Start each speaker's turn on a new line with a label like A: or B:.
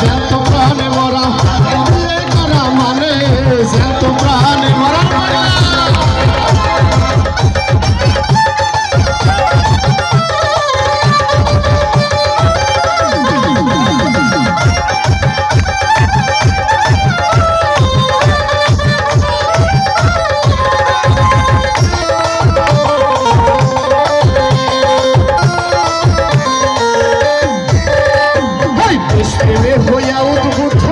A: জ্যান্ত প্রাণে মরা বিয়ে করা মানে জ্যান্ত প্রাণে মরা প্রেমে হইয়া উদ্ভূত